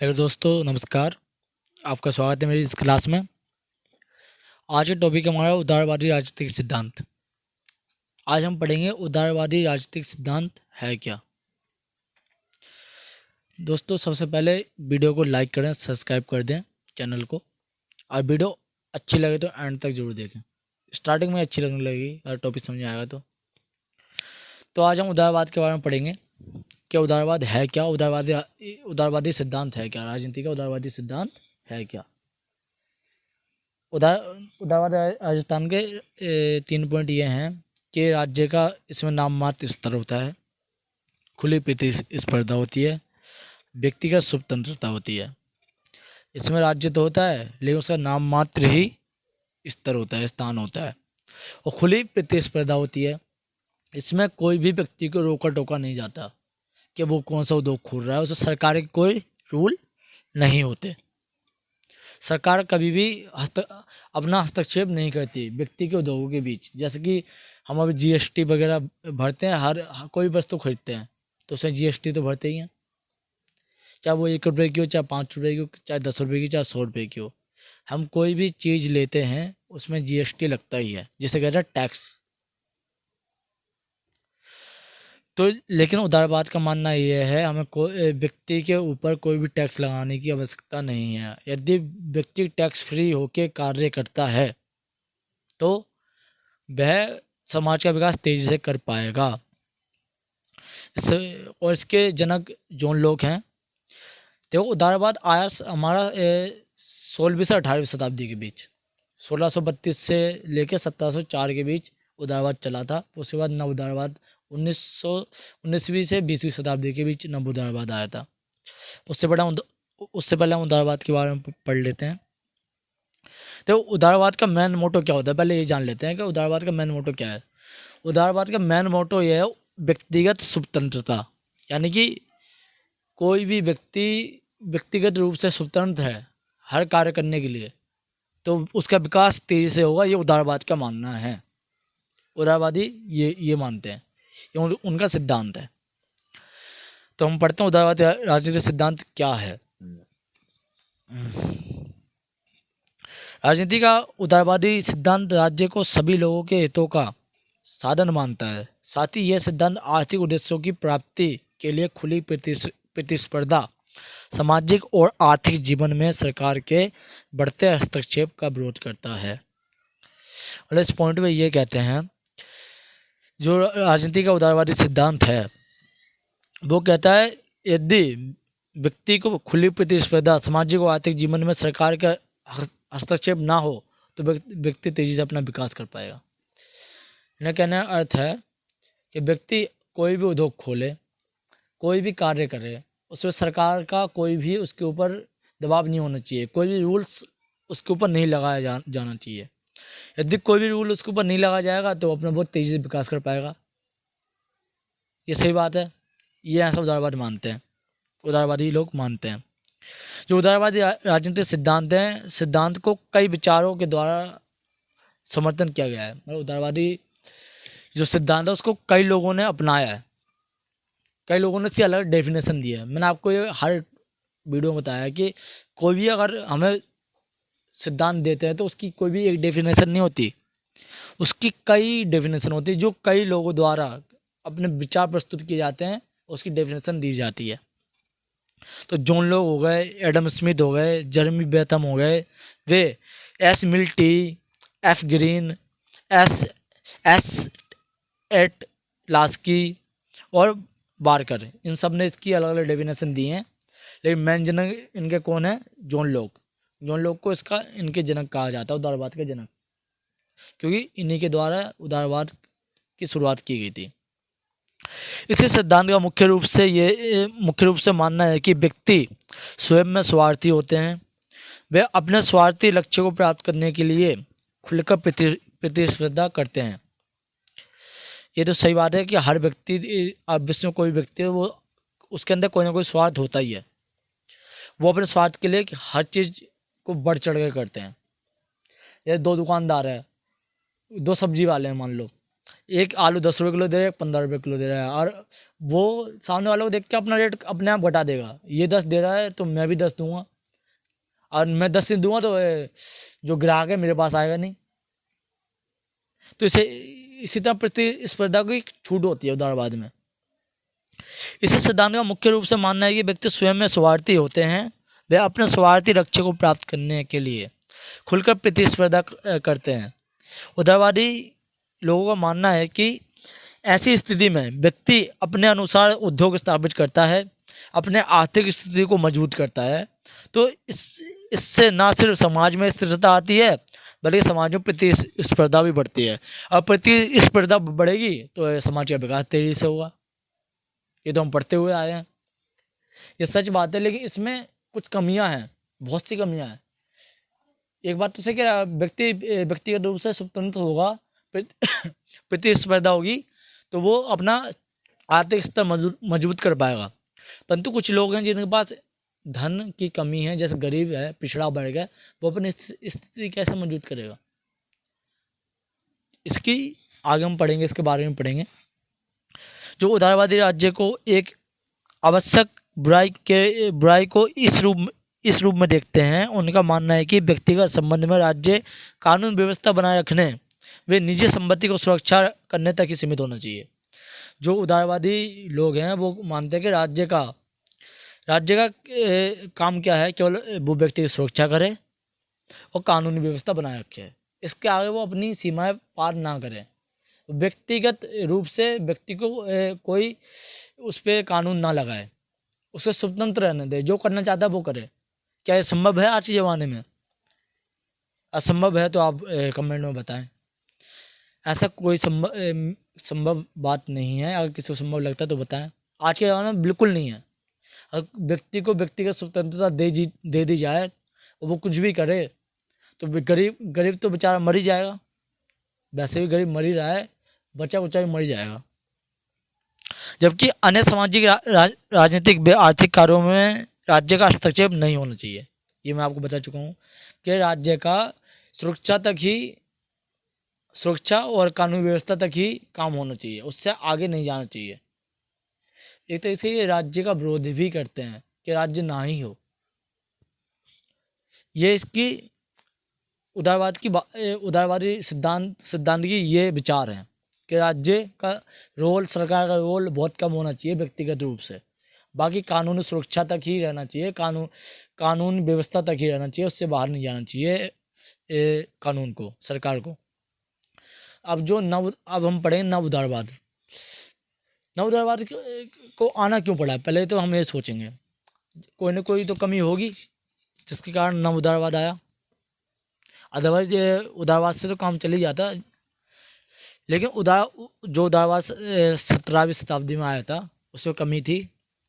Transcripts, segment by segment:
Hello दोस्तों, नमस्कार। आपका स्वागत है मेरी इस क्लास में। आज का टॉपिक हमारा उदारवादी राजनीतिक सिद्धांत। आज हम पढ़ेंगे उदारवादी राजनीतिक सिद्धांत है क्या। दोस्तों, सबसे पहले वीडियो को लाइक करें, सब्सक्राइब कर दें चैनल को, और वीडियो अच्छी लगे तो एंड तक जरूर देखें। स्टार्टिंग में अच्छी लगने लगेगी अगर टॉपिक समझ आएगा तो आज हम उदारवाद के बारे में पढ़ेंगे कि उदारवाद है क्या, उदारवादी सिद्धांत है क्या, राजनीति का उदारवादी सिद्धांत है क्या। उदारवाद राजस्थान के 3 पॉइंट ये हैं कि राज्य का इसमें नाम मात्र स्तर होता है, खुली प्रतिस्पर्धा होती है, व्यक्तिगत स्वतंत्रता होती है। इसमें राज्य तो होता है लेकिन उसका नाम मात्र ही स्तर होता है, स्थान होता है, और खुली प्रतिस्पर्धा होती है। इसमें कोई भी व्यक्ति को रोका टोका नहीं जाता कि वो कौन सा उद्योग खोल रहा है, उसे सरकार के कोई रूल नहीं होते। सरकार कभी भी अपना हस्तक्षेप नहीं करती व्यक्ति के उद्योगों के बीच। जैसे कि हम अभी जीएसटी वगैरह भरते हैं, हर कोई वस्तु खरीदते हैं तो उसमें जीएसटी तो भरते ही हैं, चाहे वो 1 रुपये की हो, चाहे 5 रुपये की हो, चाहे 10 रुपये की, चाहे 100 रुपये की हो। हम कोई भी चीज़ लेते हैं उसमें जीएसटी लगता ही है, जिसे कहते हैं टैक्स। तो लेकिन उदारवाद का मानना यह है हमें कोई व्यक्ति के ऊपर कोई भी टैक्स लगाने की आवश्यकता नहीं है। यदि व्यक्ति टैक्स फ्री होकर कार्य करता है तो वह समाज का विकास तेजी से कर पाएगा। और इसके जनक जॉन लॉक हैं। देखो, उदारवाद आया हमारा 16वीं से 18वीं शताब्दी के बीच, 1632 से लेकर 1704 के बीच उदारवाद चला था। उसके बाद नव उदारवाद 19वीं से 20वीं शताब्दी के बीच नव उदारवाद आया था। उससे पहले हम उदारवाद के बारे में पढ़ लेते हैं। तो उदारवाद का मेन मोटो क्या होता है, पहले ये जान लेते हैं कि उदारवाद का मेन मोटो क्या है। उदारवाद का मेन मोटो ये है व्यक्तिगत स्वतंत्रता, यानी कि कोई भी व्यक्ति व्यक्तिगत रूप से स्वतंत्र है हर कार्य करने के लिए, तो उसका विकास तेजी से होगा। ये उदारवाद का मानना है। उदारवादी ये मानते हैं, ये उनका सिद्धांत है। तो हम पढ़ते हैं उदारवादी राजनीतिक सिद्धांत क्या है। राजनीति का उदारवादी सिद्धांत राज्य को सभी लोगों के हितों का साधन मानता है। साथ ही यह सिद्धांत आर्थिक उद्देश्यों की प्राप्ति के लिए खुली प्रतिस्पर्धा, सामाजिक और आर्थिक जीवन में सरकार के बढ़ते हस्तक्षेप का विरोध करता है। और इस पॉइंट में ये कहते हैं, जो राजनीति का उदारवादी सिद्धांत है वो कहता है यदि व्यक्ति को खुली प्रतिस्पर्धा, सामाजिक और आर्थिक जीवन में सरकार का हस्तक्षेप ना हो तो व्यक्ति तेजी से अपना विकास कर पाएगा। इन्हें कहने का अर्थ है कि व्यक्ति कोई भी उद्योग खोले, कोई भी कार्य करे, उसमें सरकार का कोई भी उसके ऊपर दबाव नहीं होना चाहिए, कोई भी रूल्स उसके ऊपर नहीं लगाया जाना चाहिए। यदि कोई भी रूल उसके ऊपर नहीं लगाया जाएगा तो अपना बहुत तेज़ी से विकास कर पाएगा। ये सही बात है, ये ऐसा उदारवाद मानते हैं, उदारवादी लोग मानते हैं। जो उदारवादी राजनीतिक सिद्धांत हैं, सिद्धांत को कई विचारों के द्वारा समर्थन किया गया है। मतलब उदारवादी जो सिद्धांत है उसको कई लोगों ने अपनाया है, कई लोगों ने इसकी अलग डेफिनेशन दी है। मैंने आपको ये हर वीडियो में बताया कि कोई भी अगर हमें सिद्धांत देते हैं तो उसकी कोई भी एक डेफिनेशन नहीं होती, उसकी कई डेफिनेशन होती है, जो कई लोगों द्वारा अपने विचार प्रस्तुत किए जाते हैं, उसकी डेफिनेशन दी जाती है। तो जॉन लॉक हो गए, एडम स्मिथ हो गए, जेरेमी बेंथम हो गए, वे एस मिल्टी, एफ ग्रीन, एस एट लास्की और बारकर, इन सब ने इसकी अलग अलग डेफिनेशन दी हैं। लेकिन मेन जनक इनके कौन है? John Locke. जॉन लॉक को इसका इनके जनक कहा जाता है, उदारवाद के जनक, क्योंकि इन्हीं के द्वारा उदारवाद की शुरुआत की गई थी। इसी सिद्धांत का मुख्य रूप से मानना है कि व्यक्ति स्वयं में स्वार्थी होते हैं। वे अपने स्वार्थी लक्ष्य को प्राप्त करने के लिए खुलकर प्रतिस्पर्धा करते हैं। ये तो सही बात है कि हर व्यक्ति, विश्व में कोई व्यक्ति है वो उसके अंदर कोई ना कोई स्वार्थ होता ही है। वो अपने स्वार्थ के लिए हर चीज़ को बढ़ चढ़ कर करते हैं। ये 2 दुकानदार है, 2 सब्जी वाले हैं मान लो, एक आलू 10 रुपये किलो दे रहा है, 15 रुपये किलो दे रहा है, और वो सामने वालों को देख के अपना रेट अपने आप घटा देगा। ये 10 दे रहा है तो मैं भी 10 दूंगा, और मैं 10 नहीं दूंगा तो जो ग्राहक है मेरे पास आएगा नहीं। तो इसी तरह प्रतिस्पर्धा की छूट होती है उदारवाद में। इसी सिद्धांत का मुख्य रूप से मानना है कि व्यक्ति स्वयं में स्वार्थी होते हैं। वे अपने स्वार्थी लक्ष्य को प्राप्त करने के लिए खुलकर प्रतिस्पर्धा करते हैं। उदारवादी लोगों का मानना है कि ऐसी स्थिति में व्यक्ति अपने अनुसार उद्योग स्थापित करता है, अपने आर्थिक स्थिति को मजबूत करता है। तो इससे न सिर्फ समाज में स्थिरता आती है, बल्कि समाज में प्रतिस्पर्धा भी बढ़ती है। और प्रतिस्पर्धा बढ़ेगी तो समाज का विकास तेजी से होगा। ये तो हम पढ़ते हुए आए हैं, ये सच बात है। लेकिन इसमें कुछ कमियां हैं, बहुत सी कमियां हैं। एक बात तो सही कि व्यक्तिगत रूप से स्वतंत्र होगा, प्रतिस्पर्धा होगी तो वो अपना आर्थिक स्तर मजबूत कर पाएगा। परंतु कुछ लोग हैं जिनके पास धन की कमी है, जैसे गरीब है, पिछड़ा वर्ग है, वो अपनी स्थिति कैसे मजबूत करेगा? इसकी आगे हम पढ़ेंगे, इसके बारे में पढ़ेंगे। जो उदारवादी राज्य को एक आवश्यक बुराई को इस रूप में देखते हैं, उनका मानना है कि व्यक्तिगत संबंध में राज्य कानून व्यवस्था बनाए रखने वे निजी संपत्ति को सुरक्षा करने तक ही सीमित होना चाहिए। जो उदारवादी लोग हैं वो मानते हैं कि राज्य का काम क्या है, केवल वो व्यक्ति की सुरक्षा करे और कानूनी व्यवस्था बनाए रखे। इसके आगे वो अपनी सीमाएं पार ना करे। व्यक्तिगत रूप से व्यक्ति को कोई उस पर कानून ना लगाए, उसे स्वतंत्र रहने दे, जो करना चाहता है वो करे। क्या ये संभव है आज के ज़माने में? असंभव है तो आप कमेंट में बताएं। ऐसा कोई संभव बात नहीं है। अगर किसी को संभव लगता है तो बताएं। आज के ज़माने में बिल्कुल नहीं है। अगर व्यक्ति को व्यक्तिगत स्वतंत्रता दे दी जाए और वो कुछ भी करे तो गरीब तो बेचारा मर ही जाएगा। वैसे भी गरीब मर ही रहा है, बच्चा कुच्चा भी मर ही जाएगा। जबकि अन्य सामाजिक राजनीतिक व आर्थिक कार्यों में राज्य का हस्तक्षेप नहीं होना चाहिए। ये मैं आपको बता चुका हूँ कि राज्य का सुरक्षा और कानूनी व्यवस्था तक ही काम होना चाहिए, उससे आगे नहीं जाना चाहिए। एक तरह से ये राज्य का विरोध भी करते हैं कि राज्य ना ही हो। ये इसकी उदारवादी सिद्धांत की ये विचार है कि राज्य का रोल, सरकार का रोल बहुत कम होना चाहिए व्यक्तिगत रूप से। बाकी कानूनी सुरक्षा तक ही रहना चाहिए, कानून व्यवस्था तक ही रहना चाहिए, उससे बाहर नहीं जाना चाहिए कानून को, सरकार को। अब हम पढ़ेंगे नव उदारवाद। नव उदारवाद को आना क्यों पड़ा? पहले तो हम ये सोचेंगे कोई ना कोई तो कमी होगी जिसके कारण नव उदारवाद आया। अदरवाइज उदारवाद से तो काम चल ही जाता। लेकिन जो उदारवाद 17वीं शताब्दी में आया था उसमें कमी थी।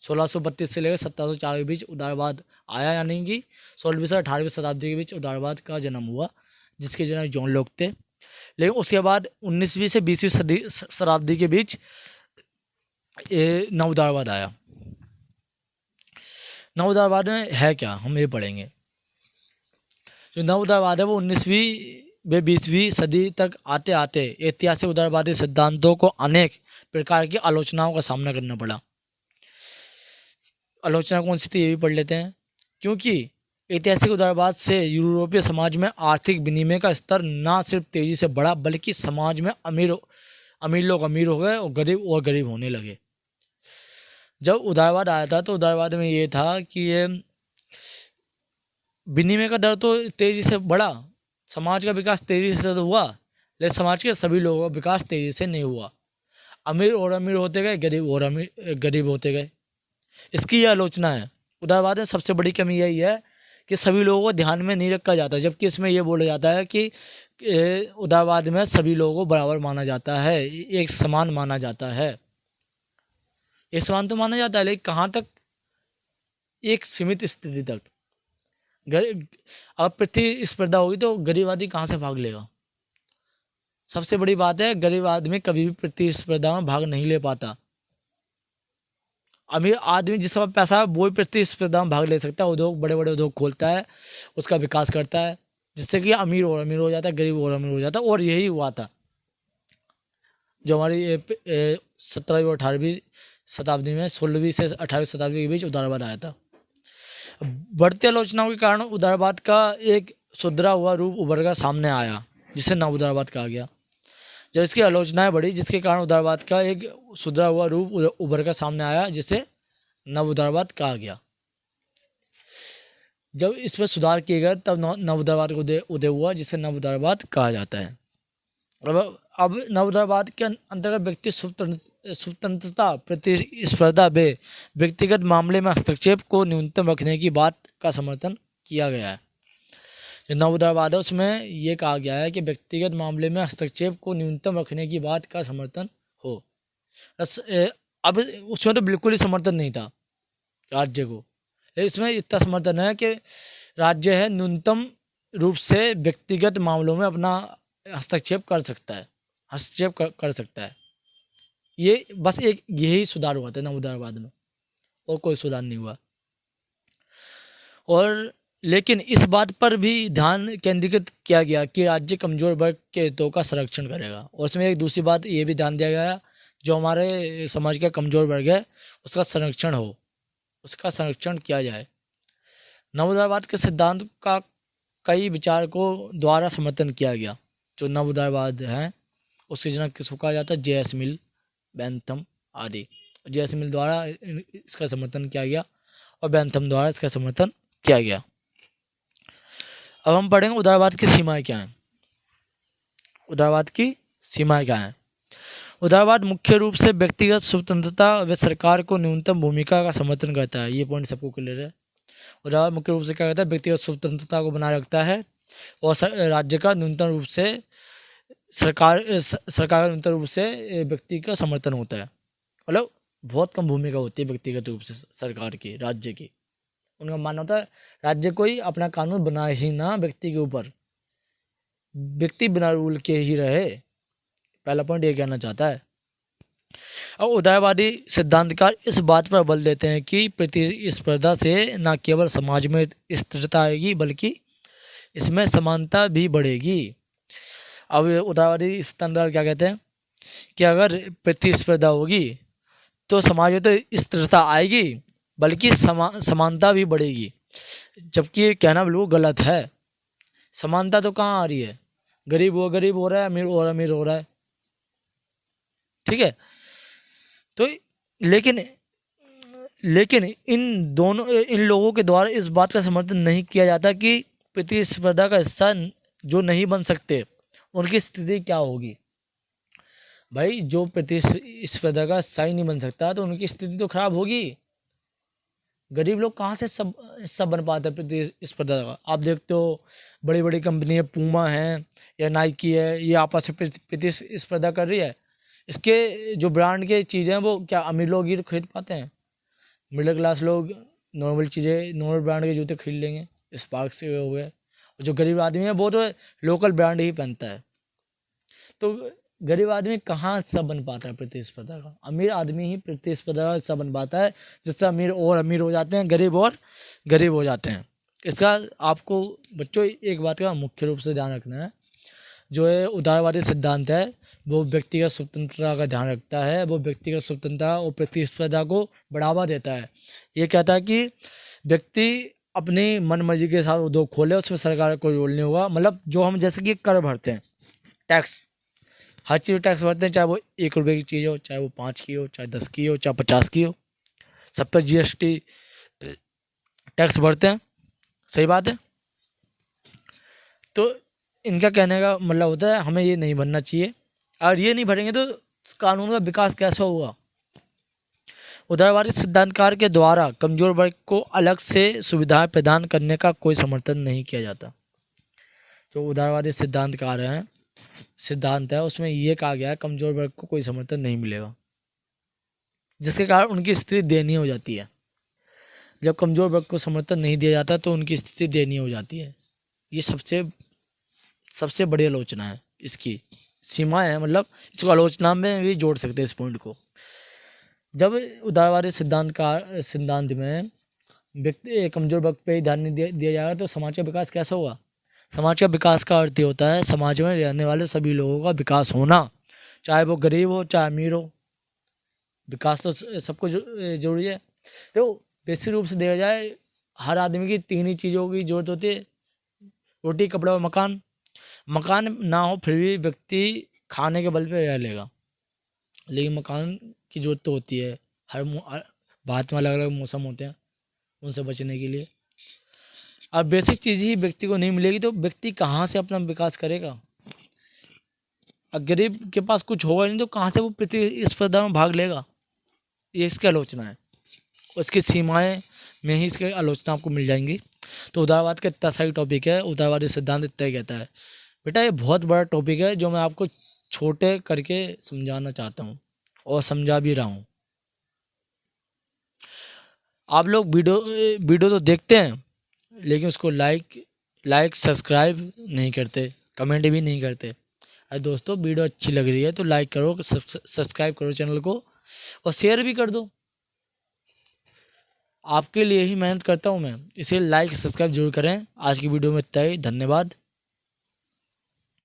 1632 से लेकर 1704 के बीच उदारवाद आया, यानी कि 16वीं से 18वीं शताब्दी के बीच उदारवाद का जन्म हुआ, जिसके जनक जॉन लॉक थे। लेकिन उसके बाद 19वीं से 20वीं शताब्दी के बीच नव उदारवाद आया। नव उदारवाद में है क्या, हम ये पढ़ेंगे। जो नव उदारवाद है वो 19वीं व 20वीं सदी तक आते आते ऐतिहासिक उदारवादी सिद्धांतों को अनेक प्रकार की आलोचनाओं का सामना करना पड़ा। आलोचना कौन सी थी ये भी पढ़ लेते हैं। क्योंकि ऐतिहासिक उदारवाद से यूरोपीय समाज में आर्थिक विनिमय का स्तर न सिर्फ तेजी से बढ़ा, बल्कि समाज में अमीर लोग अमीर हो गए और गरीब होने लगे। जब उदारवाद आया था तो उदारवाद में ये था कि ये विनिमय का दर तो तेजी से बढ़ा, समाज का विकास तेजी से तो हुआ, लेकिन समाज के सभी लोगों का विकास तेजी से नहीं हुआ। अमीर और अमीर होते गए, गरीब होते गए। इसकी यह आलोचना है। उदारवाद में सबसे बड़ी कमी यही है कि सभी लोगों को ध्यान में नहीं रखा जाता, जबकि इसमें यह बोला जाता है कि उदारवाद में सभी लोगों को बराबर माना जाता है, एक समान माना जाता है। एक समान तो माना जाता है, लेकिन कहाँ तक? एक सीमित स्थिति तक। अब प्रतिस्पर्धा होगी तो गरीब आदमी कहाँ से भाग लेगा? सबसे बड़ी बात है, गरीब आदमी कभी भी प्रतिस्पर्धा में भाग नहीं ले पाता। अमीर आदमी जिसके पास पैसा है वो ही प्रतिस्पर्धा में भाग ले सकता है, बड़े बड़े उद्योग खोलता है, उसका विकास करता है, जिससे कि अमीर और अमीर हो जाता है, गरीब और अमीर हो जाता है। और यही हुआ था। जो हमारी 17वीं और 18वीं शताब्दी में 16वीं से 18वीं शताब्दी के बीच उदारवाद आया था। बढ़ती आलोचनाओं के कारण उदारवाद का एक सुधरा हुआ रूप उभर कर सामने आया, जिसे नव उदारवाद कहा गया। जब इसकी आलोचनाएं बढ़ी, जिसके कारण उदारवाद का एक सुधरा हुआ रूप उभर कर सामने आया, जिसे नव उदारवाद कहा गया। जब इस पर सुधार किए गए तब नव उदारवाद का उदय हुआ, जिसे नव उदारवाद कहा जाता है। अब नव उदारवाद के अंतर्गत व्यक्ति स्वतंत्रता, प्रतिस्पर्धा में व्यक्तिगत मामले में हस्तक्षेप को न्यूनतम रखने की बात का समर्थन किया गया है। जो नव उदारवाद है उसमें यह कहा गया है कि व्यक्तिगत मामले में हस्तक्षेप को न्यूनतम रखने की बात का समर्थन हो। अब उसमें तो बिल्कुल ही समर्थन नहीं था राज्य को, इसमें इतना समर्थन है कि राज्य है न्यूनतम रूप से व्यक्तिगत मामलों में अपना हस्तक्षेप कर सकता है, ये बस एक यही सुधार हुआ था नव उदारवाद में, और कोई सुधार नहीं हुआ। और लेकिन इस बात पर भी ध्यान केंद्रित किया गया कि राज्य कमजोर वर्ग के हितों का संरक्षण करेगा। और उसमें एक दूसरी बात ये भी ध्यान दिया गया, जो हमारे समाज का कमजोर वर्ग है उसका उसका संरक्षण किया जाए। नव उदारवाद के सिद्धांत का कई विचारकों द्वारा समर्थन किया गया। जो नव उदारवाद है उसके जनक किसको कहा जाता है? जे.एस. मिल, बेंथम आदि। जे.एस. मिल द्वारा इसका समर्थन किया गया और बेंथम द्वारा इसका समर्थन किया गया। अब हम पढ़ेंगे उदारवाद की सीमाएं क्या हैं। उदारवाद मुख्य रूप से व्यक्तिगत स्वतंत्रता व सरकार को न्यूनतम भूमिका का समर्थन करता है। ये पॉइंट सबको क्लियर है। उदारवाद मुख्य रूप से क्या करता है? व्यक्तिगत स्वतंत्रता को बनाए रखता है और राज्य का न्यूनतम रूप से सरकार का न्यूनतम रूप से व्यक्ति का समर्थन होता है। मतलब बहुत कम भूमिका होती है व्यक्तिगत रूप से सरकार की, राज्य की। उनका मानना होता है राज्य कोई अपना कानून बनाए ही ना व्यक्ति के ऊपर, व्यक्ति बिना रूल के ही रहे। पहला पॉइंट ये कहना चाहता है। और उदारवादी सिद्धांतकार इस बात पर बल देते हैं कि प्रतिस्पर्धा से न केवल समाज में स्थिरता आएगी बल्कि इसमें समानता भी बढ़ेगी। अब उदारवादी सिद्धांतकार क्या कहते हैं कि अगर प्रतिस्पर्धा होगी तो समाज में तो स्थिरता आएगी बल्कि समानता भी बढ़ेगी, जबकि ये कहना बिल्कुल गलत है। समानता तो कहाँ आ रही है? गरीब हो रहा है, अमीर हो रहा है, ठीक है। तो लेकिन इन लोगों के द्वारा इस बात का समर्थन नहीं किया जाता कि प्रतिस्पर्धा का हिस्सा जो नहीं बन सकते उनकी स्थिति क्या होगी। भाई, जो प्रतिस्पर्धा का हिस्सा ही नहीं बन सकता तो उनकी स्थिति तो खराब होगी। गरीब लोग कहाँ से सब बन पाते हैं प्रतिस्पर्धा का? आप देखते हो बड़ी बड़ी कंपनी है, पूमा है या नाइकी है, ये आपस में प्रतिस्पर्धा कर रही है। इसके जो ब्रांड के चीज़ें हैं वो क्या अमीर लोग ही खरीद पाते हैं? मिडिल क्लास लोग नॉर्मल ब्रांड के जूते खरीद लेंगे, स्पार्क से हो गए। जो गरीब आदमी है वो तो लोकल ब्रांड ही पहनता है। तो गरीब आदमी कहाँ हिस्सा बन पाता है प्रतिस्पर्धा का? अमीर आदमी ही प्रतिस्पर्धा का हिस्सा बन पाता है, जिससे अमीर हो जाते हैं, गरीब हो जाते हैं। इसका आपको बच्चों एक बात का मुख्य रूप से ध्यान रखना है। जो है उदारवादी सिद्धांत है वो व्यक्तिगत स्वतंत्रता का ध्यान रखता है, वो व्यक्तिगत स्वतंत्रता और प्रतिस्पर्धा को बढ़ावा देता है। ये कहता है कि व्यक्ति अपनी मन मर्जी के साथ उद्योग खोले, उसमें सरकार को रोल नहीं होगा। मतलब जो हम जैसे कि कर भरते हैं, टैक्स, हर चीज़ टैक्स भरते हैं, चाहे वो 1 रुपये की चीज़ हो, चाहे वो 5 की हो, चाहे 10 की हो, चाहे 50 की हो, सब पर GST टैक्स भरते हैं। सही बात है। तो इनका कहने का मतलब होता है हमें ये नहीं भरना चाहिए, और ये नहीं भरेंगे तो कानून का विकास कैसे होगा। उदारवादी सिद्धांतकार के द्वारा कमजोर वर्ग को अलग से सुविधाएं प्रदान करने का कोई समर्थन नहीं किया जाता। जो उदारवादी सिद्धांत है उसमें ये कहा गया है कमजोर वर्ग को कोई समर्थन नहीं मिलेगा, जिसके कारण उनकी स्थिति दयनीय हो जाती है। जब कमजोर वर्ग को समर्थन नहीं दिया जाता तो उनकी स्थिति दयनीय हो जाती है। ये सबसे बड़ी आलोचना है, इसकी सीमा है। मतलब इसको आलोचना में भी जोड़ सकते हैं इस पॉइंट को। जब उदारवादी सिद्धांत में व्यक्ति कमजोर वर्ग पे ही ध्यान नहीं दिया जाएगा तो समाज का विकास कैसे होगा? समाज का विकास का अर्थ ये होता है समाज में रहने वाले सभी लोगों का विकास होना, चाहे वो गरीब हो चाहे अमीर हो। विकास तो सबको जरूरी है। तो बेसिक रूप से देखा जाए, हर आदमी की तीन ही चीज़ों की जरूरत होती है, रोटी, कपड़ा और मकान। मकान ना हो फिर भी व्यक्ति खाने के बल पे रह लेगा, लेकिन मकान की जरूरत तो होती है। हर भारत में अलग अलग मौसम होते हैं, उनसे बचने के लिए। अब बेसिक चीज़ ही व्यक्ति को नहीं मिलेगी तो व्यक्ति कहाँ से अपना विकास करेगा। अब गरीब के पास कुछ होगा नहीं तो कहाँ से वो प्रतिस्पर्धा में भाग लेगा। ये इसकी आलोचना है, उसकी सीमाएं में ही इसकी आलोचना आपको मिल जाएंगी। तो उदारवाद का इतना सारी टॉपिक है, उदारवादी सिद्धांत इतना ही कहता है। बेटा ये बहुत बड़ा टॉपिक है जो मैं आपको छोटे करके समझाना चाहता हूँ और समझा भी रहा हूँ। आप लोग वीडियो तो देखते हैं, लेकिन उसको लाइक सब्सक्राइब नहीं करते, कमेंट भी नहीं करते। अरे दोस्तों, वीडियो अच्छी लग रही है तो लाइक करो, सब्सक्राइब करो चैनल को और शेयर भी कर दो। आपके लिए ही मेहनत करता हूँ मैं, इसे लाइक सब्सक्राइब जरूर करें। आज की वीडियो में इतना ही, धन्यवाद।